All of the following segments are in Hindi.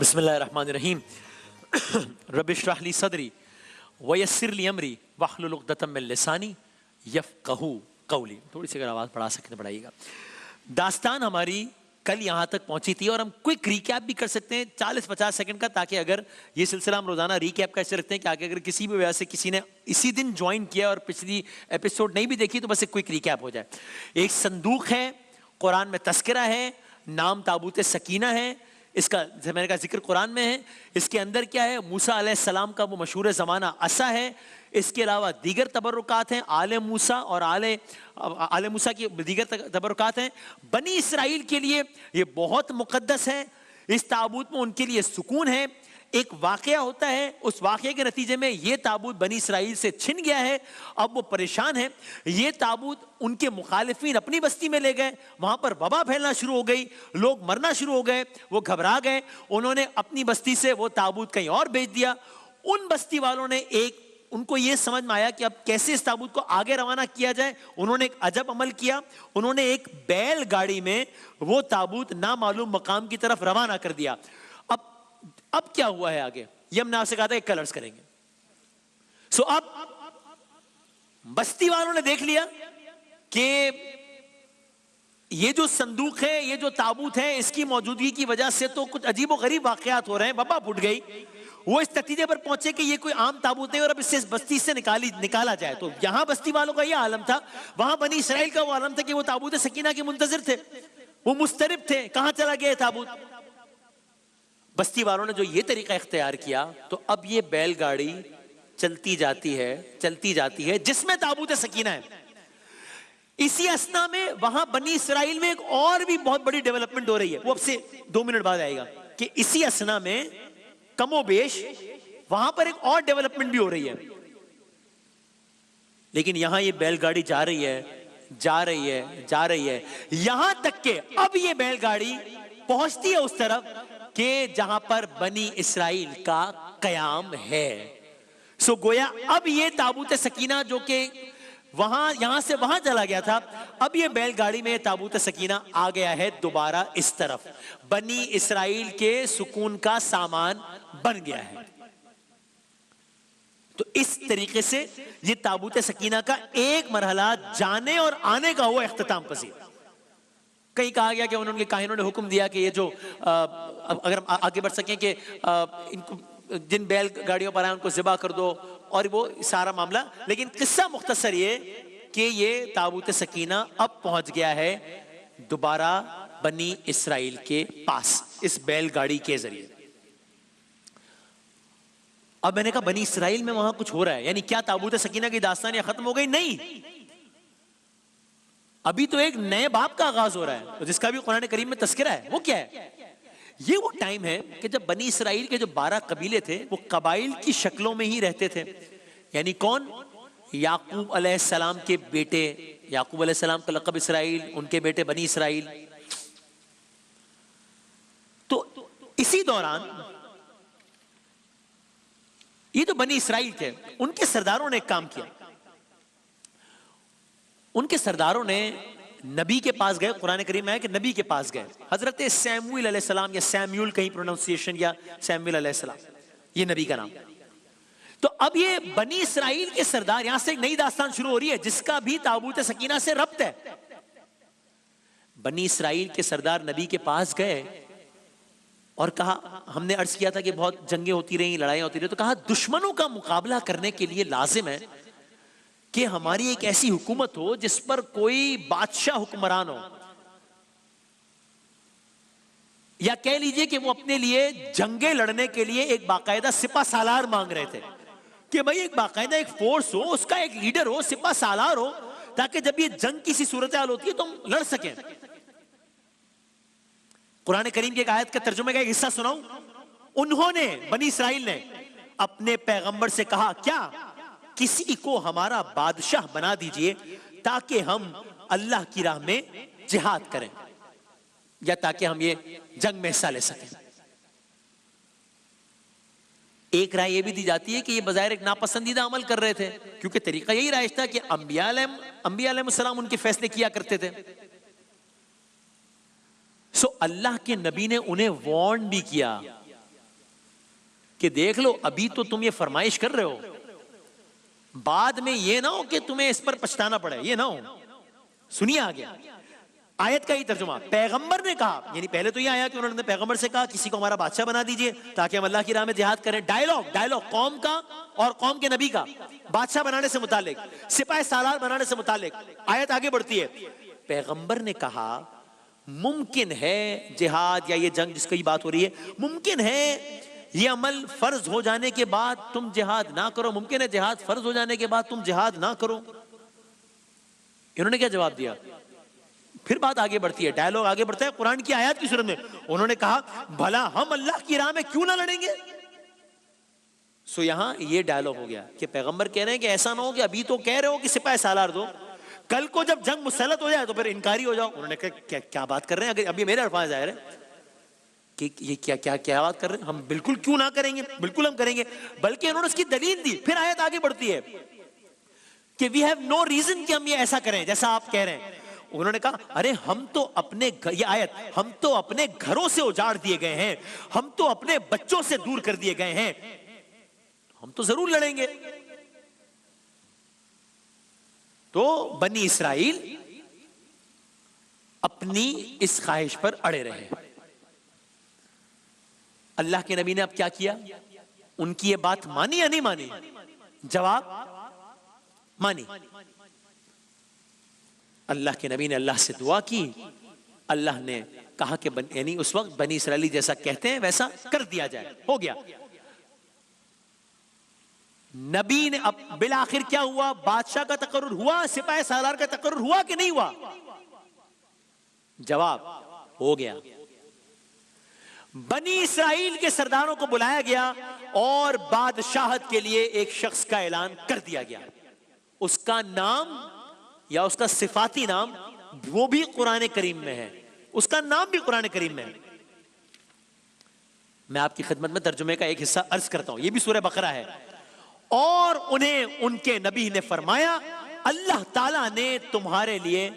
बिस्मिल्लाहिर्रहमानिर्रहीम। रब्बिश्रह ली सदरी वयस्सिर ली अमरी वहलुल उक़दतम मिन लिसानी यफ़क़हू क़ौली। थोड़ी सी अगर आवाज़ बढ़ा सकते हैं बढ़ाइएगा। दास्तान हमारी कल यहाँ तक पहुँची थी और हम क्विक रिकैप भी कर सकते हैं 40-50 सेकंड का, ताकि अगर ये सिलसिला हम रोज़ाना रिकैप कैसे रखते हैं कि आगे अगर किसी भी वजह से किसी ने इसी दिन ज्वाइन किया और पिछली एपिसोड नहीं भी देखी तो बस एक क्विक रिकैप हो जाए। एक संदूक है, कुरान में तस्करा है, नाम ताबूत सकीना है, इसका मैंने कहा जिक्र कुरान में है। इसके अंदर क्या है? मूसा अलैहिस्सलाम का वो मशहूर ज़माना असा है। इसके अलावा दीगर तबरुकात हैं, आले मूसा और आले मूसा की दीगर तबरुकात हैं। बनी इसराइल के लिए ये बहुत मुकद्दस है। इस ताबूत में उनके लिए सुकून है। एक वाकया होता है, उस वाकये के नतीजे में ये ताबूत बनी इसराइल से छिन गया है। अब वो परेशान है। ये ताबूत उनके मुखालिफिन अपनी बस्ती में ले गए, वहां पर वबा फैलना शुरू हो गई, लोग मरना शुरू हो गए, वो घबरा गए। उन्होंने अपनी बस्ती से वो ताबूत कहीं और भेज दिया। उन बस्ती वालों ने उनको ये समझ में आया कि अब कैसे इस ताबूत को आगे रवाना किया जाए। उन्होंने एक अजब अमल किया। उन्होंने एक बैलगाड़ी में वो ताबूत नामालूम मकाम की तरफ रवाना कर दिया। अब क्या हुआ है आगे, ये हमने आपसे कहा था कि कलर्स करेंगे। अब बस्ती वालों ने देख लिया कि ये जो संदूक है, ये जो ताबूत है, इसकी मौजूदगी की वजह से तो कुछ अजीब व गरीब वाकयात हो रहे हैं, वबा फूट गई। वो इस नतीजे पर पहुंचे कि ये कोई आम ताबूत नहीं और अब इससे इस बस्ती से निकाला जाए। तो यहां बस्ती वालों का यह आलम था, वहां बनी इसराइल का वो आलम था कि वो ताबूत सकीना के मुंतजिर थे, वो मुस्तरिब थे, कहां चला गया ताबूत। बस्ती वालों ने जो ये तरीका इख्तियार किया, तो अब ये बैलगाड़ी चलती जाती है जिसमें ताबूत सकीना है। इसी असना में वहां बनी इसराइल में एक और भी बहुत बड़ी डेवलपमेंट हो रही है, वो अब से 2 मिनट बाद आएगा कि इसी असना में कमोबेश वहां पर एक और डेवलपमेंट भी हो रही है। लेकिन यहां ये बैलगाड़ी जा रही है यहां तक के अब ये बैलगाड़ी पहुंचती है उस तरफ कि जहां पर बनी इसराइल का कयाम है। गोया अब ये ताबूत सकीना जो कि यहां से वहां चला गया था, अब ये बैलगाड़ी में ताबूत सकीना आ गया है दोबारा इस तरफ, बनी इसराइल के सुकून का सामान बन गया है। तो इस तरीके से ये ताबूत सकीना का एक मरहला जाने और आने का हुआ इख्तिताम पजीर। कहीं कहा गया कि उन्होंने काहिनों ने हुक्म दिया कि ये जो अगर आगे बढ़ सकें कि इनको जिन बैल गाड़ियों पर आए उनको ज़िबा कर दो, और वो सारा मामला। लेकिन किस्सा मुख्तसर ये कि ये ताबूत सकीना अब पहुंच गया है दोबारा बनी इसराइल के पास इस बैलगाड़ी के जरिए। अब मैंने कहा बनी इसराइल में वहां कुछ हो रहा है, यानी क्या ताबूत सकीना की दास्तान या खत्म हो गई? नहीं, अभी तो एक नए बाब का आगाज हो रहा है, जिसका भी कुरान करीम में तस्करा है। वो क्या है? ये वो टाइम है कि जब बनी इसराइल के जो 12 कबीले थे वो कबाइल की शक्लों में ही रहते थे। यानी कौन? याकूब अलैहिस्सलाम के बेटे, याकूब अलैहिस्सलाम का लक़ब इसराइल, उनके बेटे बनी इसराइल। तो इसी दौरान ये जो बनी इसराइल थे, उनके सरदारों ने एक काम किया। उनके सरदारों ने नबी के पास गए, कुरान करीम में है कि नबी के पास गए, हजरत सैमुएल अलैहिस्सलाम या सैम्यूल कहीं प्रोनाउंसिएशन, या सैमुएल अलैहिस्सलाम, ये नबी का नाम। तो अब ये बनी इसराइल के सरदार, यहां से एक नई दास्तान शुरू हो रही है जिसका भी ताबूत सकीना से रब्त है। बनी इसराइल के सरदार नबी के पास गए और कहा, हमने अर्ज किया था कि बहुत जंगें होती रही, लड़ाइयां होती रही, तो कहा दुश्मनों का मुकाबला करने के लिए लाजिम है कि हमारी एक ऐसी हुकूमत हो जिस पर कोई बादशाह हुक्मरान हो, या कह लीजिए कि वो अपने लिए जंगे लड़ने के लिए एक बाकायदा सिपा सालार मांग रहे थे कि भाई एक बाकायदा एक फोर्स हो, उसका एक लीडर हो, सिपा सालार हो, ताकि जब ये जंग की सी सूरत हाल होती है तो हम लड़ सकें। कुरान करीम की एक आयत के तर्जुमे का एक हिस्सा सुनाऊं। उन्होंने, बनी इसराइल ने अपने पैगंबर से कहा, क्या किसी को हमारा बादशाह बना दीजिए ताकि हम अल्लाह की राह में जिहाद करें, या ताकि हम ये जंग में हिस्सा ले सकें। एक राय ये भी दी जाती है कि ये बज़ाहिर एक नापसंदीदा अमल कर रहे थे, क्योंकि तरीका यही राइज था कि अंबिया अलैहिस्सलाम उनके फैसले किया करते थे। अल्लाह के नबी ने उन्हें वार्न भी किया कि देख लो अभी तो तुम ये फरमाइश कर रहे हो, बाद में ये ना हो कि तुम्हें इस पर पछताना पड़े, ये ना हो। सुनिए आगे आयत का ही तर्जुमा। पैगंबर ने कहा, यानी पहले तो ये आया कि उन्होंने पैगंबर से कहा किसी को हमारा बादशाह बना दीजिए ताकि हम अल्लाह की राह में जिहाद करें। डायलॉग कौम का और कौम के नबी का बादशाह बनाने से मुतालिक, सिपाही सालार बनाने से मुतालिक। आयत आगे बढ़ती है, पैगंबर ने कहा मुमकिन है जिहाद या ये जंग जिसकी बात हो रही है, मुमकिन है ये अमल फर्ज हो जाने के बाद तुम जिहाद ना करो, मुमकिन है जिहाद फर्ज हो जाने के बाद तुम जिहाद ना करो। इन्होंने क्या जवाब दिया? फिर बात आगे बढ़ती है, डायलॉग आगे बढ़ता है कुरान की आयत की सूरत में। उन्होंने कहा भला हम अल्लाह की राह में क्यों ना लड़ेंगे। सो यहां ये डायलॉग हो गया कि पैगंबर कह रहे हैं कि ऐसा ना हो कि अभी तो कह रहे हो कि सिपाही सालार दो, कल को जब जंग मुसल्लत हो जाए तो फिर इनकारी हो जाओ। उन्होंने कहा क्या बात कर रहे हैं, अगर अभी मेरे अल्फाज आए रहे कि ये क्या बात कर रहे हैं, हम बिल्कुल क्यों ना करेंगे, बिल्कुल हम करेंगे। बल्कि उन्होंने उसकी दलील दी। फिर आयत आगे बढ़ती है कि वी हैव नो रीजन कि हम ये ऐसा करें जैसा आप कह रहे हैं। उन्होंने कहा अरे हम तो अपने ये आयत, हम तो अपने घरों से उजाड़ दिए गए हैं, हम तो अपने बच्चों से दूर कर दिए गए हैं, हम तो जरूर लड़ेंगे। तो बनी इसराइल अपनी इस ख्वाहिश पर अड़े रहे। अल्लाह के नबी ने अब क्या किया? उनकी ये बात मानी या नहीं मानी? जवाब मानी। अल्लाह के नबी ने अल्लाह से दुआ की, अल्लाह ने कहा कि यानी उस वक्त बनी इसराइली जैसा कहते हैं वैसा कर दिया जाए, हो गया। नबी ने अब बिल आखिर क्या हुआ? बादशाह का तकर्रुर हुआ, सिपाही सालार का तकर्रुर हुआ कि नहीं हुआ? जवाब हो गया। बनी इसराइल के सरदारों को बुलाया गया और बादशाहत के लिए एक शख्स का ऐलान कर दिया गया। उसका नाम या उसका सिफाती नाम वो भी कुरान करीम में है, उसका नाम भी कुरान करीम में है। मैं आपकी खिदमत में तर्जुमे का एक हिस्सा अर्ज करता हूं, यह भी सूरह बकरा है। और उन्हें उनके नबी ने फरमाया अल्लाह ताला ने तुम्हारे लिए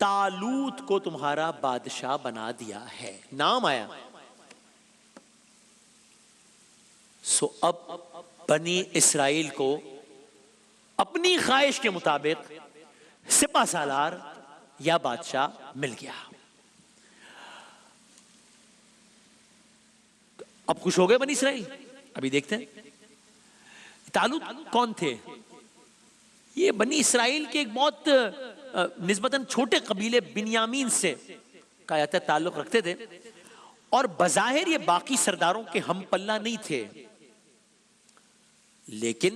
तालूत को तुम्हारा बादशाह बना दिया है, नाम आया। सो अब बनी इसराइल को अपनी ख्वाहिश के मुताबिक सिपा सालार या बादशाह मिल गया। अब खुश हो गए बनी इसराइल। अभी देखते हैं तालूत कौन थे। ये बनी इसराइल के एक बहुत निस्बतन छोटे कबीले बिन्यामीन से कहा जाता है ताल्लुक रखते थे, और बज़ाहिर ये बाकी सरदारों के हम पल्ला नहीं थे। लेकिन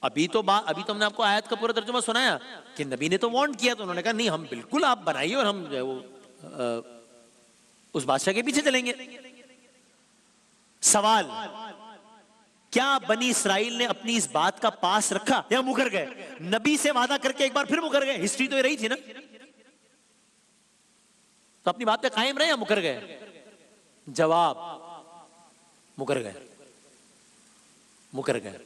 अभी तो हमने आपको आयत का पूरा तर्जुमा सुनाया कि नबी ने तो वार्न किया, तो उन्होंने कहा नहीं हम बिल्कुल आप बनाइए और हम जो है वो उस बादशाह के पीछे चलेंगे। सवाल, क्या बनी इसराइल ने अपनी इस बात का पास रखा या मुकर गए? नबी से वादा करके एक बार फिर मुकर गए। हिस्ट्री तो ये रही थी ना, तो अपनी बात पे कायम रहे या मुकर गए? जवाब मुकर गए, मुकर गए।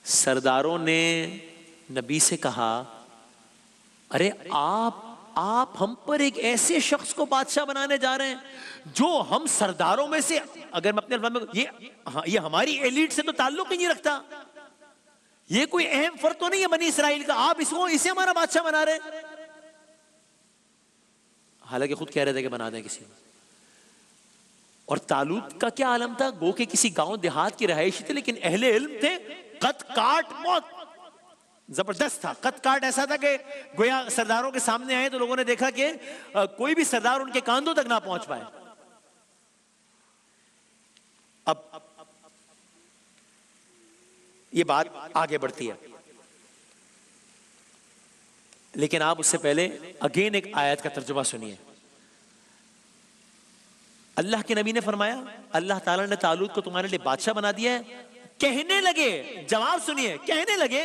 सरदारों ने नबी से कहा अरे आप हम पर एक ऐसे शख्स को बादशाह बनाने जा रहे हैं जो हम सरदारों में से, अगर मैं अपने अल्फाज में ये हमारी एलीट से तो ताल्लुक ही नहीं रखता, ये कोई अहम फर्क तो नहीं है बनी इसराइल का, आप इसे हमारा बादशाह बना रहे हैं। हालांकि खुद कह रहे थे कि बना दें किसी। और तालूत का क्या आलम था? गो के किसी गांव देहात की रहायशी थे, लेकिन अहले इल्म थे। कद काट बहुत जबरदस्त था। कद काट ऐसा था कि गोया सरदारों के सामने आए तो लोगों ने देखा कि कोई भी सरदार उनके कांधों तक ना पहुंच पाए। अब ये बात आगे बढ़ती है, लेकिन आप उससे पहले अगेन एक आयत का तर्जुमा सुनिए। अल्लाह के नबी ने फरमाया अल्लाह ताला ने तालूत को तुम्हारे लिए बादशाह बना दिया है। कहने लगे, जवाब सुनिए, कहने लगे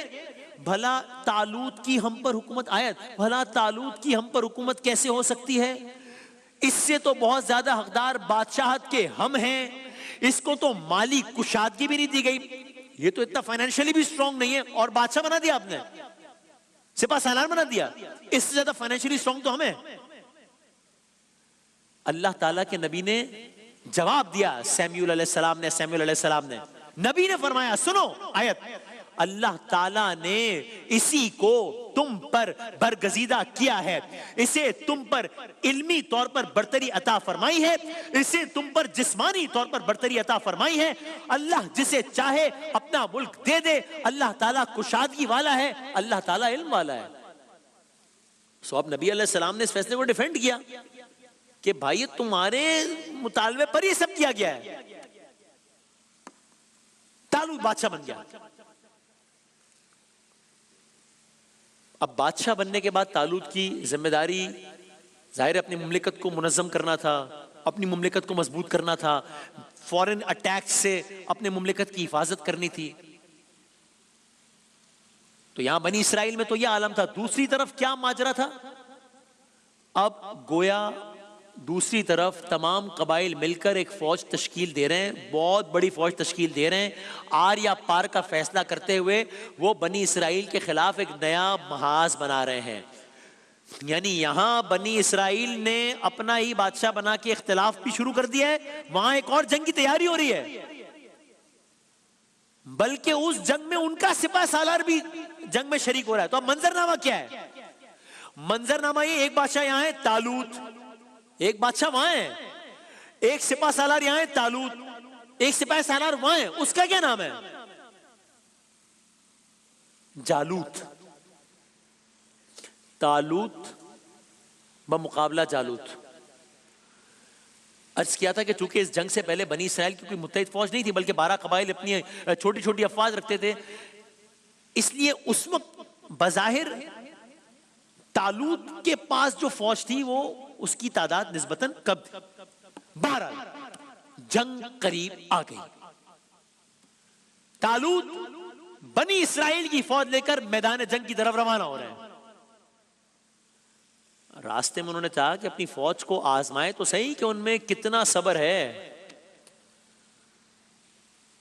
भला तालूत की हम पर हुकूमत, आयत, भला तालूत की हम पर हुकूमत कैसे हो सकती है? इससे तो बहुत ज्यादा हकदार बादशाहत के हम हैं, इसको तो माली कुशादगी भी नहीं दी गई, ये तो इतना फाइनेंशियली भी स्ट्रांग नहीं है और बादशाह बना दिया आपने, सिपा सालार बना दिया, इससे ज्यादा फाइनेंशियली स्ट्रांग तो हमें। अल्लाह ताला के नबी ने जवाब दिया सैमुअल अलैहिस्सलाम ने। नबी ने फरमाया, सुनो आयत, अल्लाह ताला ने इसी को तुम पर बरगजीदा किया है, इसे तुम पर इल्मी तौर पर बरतरी अता फरमाई है, इसे तुम पर जिस्मानी तौर पर बरतरी अता फरमाई है। अल्लाह जिसे चाहे अपना मुल्क दे दे, अल्लाह ताला कुशादगी वाला है, अल्लाह ताला इल्म वाला है। सो अब नबी अलैहिस्सलाम ने इस फैसले को डिफेंड किया कि भाई तुम्हारे मुतालबे पर ये सब किया गया है। तालूत बादशाह बन गया। अब बादशाह बनने के बाद तालूत की जिम्मेदारी जाहिर अपनी मुमलिकत को मुनज़्ज़म करना था, अपनी मुमलिकत को मजबूत करना था, फॉरेन अटैक से अपने मुमलिकत की हिफाजत करनी थी। तो यहां बनी इसराइल में तो यह आलम था। दूसरी तरफ क्या माजरा था? अब गोया दूसरी तरफ तमाम कबाइल मिलकर एक फौज तश्कील दे रहे हैं, बहुत बड़ी फौज तश्कील दे रहे हैं। आर या पार का फैसला करते हुए वो बनी इसराइल के खिलाफ एक नया महाज बना रहे हैं। यानी यहां बनी इसराइल ने अपना ही बादशाह बना के इख्तिलाफ भी शुरू कर दिया है, वहां एक और जंग की तैयारी हो रही है, बल्कि उस जंग में उनका सिपा सालार भी जंग में शरीक हो रहा है। तो अब मंजरनामा क्या है? मंजरनामा ये, एक बादशाह यहां है तालूत, एक बादशाह वहां है, एक सिपा सालार यहां है तालूत, एक सिपाही सालार वहां है, उसका क्या नाम है? जालूत। तालूत बमुकाबला जालूत। अर्ज किया था कि चूंकि इस जंग से पहले बनी इसराइल की कोई मुत्तहिद फौज नहीं थी, बल्कि 12 कबाइल अपनी छोटी छोटी अफवाज रखते थे, इसलिए उस वक्त बजाहिर तालूत के पास जो फौज थी वो उसकी तादाद निस्बतन कम थी। बहरहाल जंग करीब आ गई। तालूत बनी इसराइल की फौज लेकर मैदान जंग की तरफ रवाना हो रहे हैं। रास्ते में उन्होंने कहा कि अपनी फौज को आजमाए तो सही कि उनमें कितना सब्र है।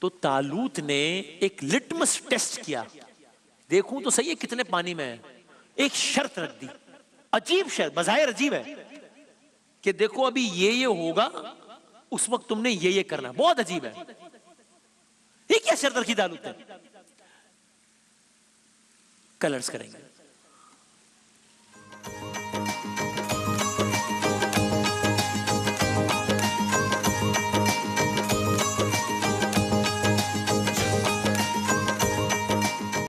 तो तालूत ने एक लिटमस टेस्ट किया, देखूं तो सही है कितने पानी में है। एक शर्त रख दी, अजीब शर्त, बजाहिर अजीब है कि देखो अभी ये होगा, उस वक्त तुमने ये करना। बहुत अजीब है। ये क्या शर्त रखी तालूत ने? कलर्स करेंगे।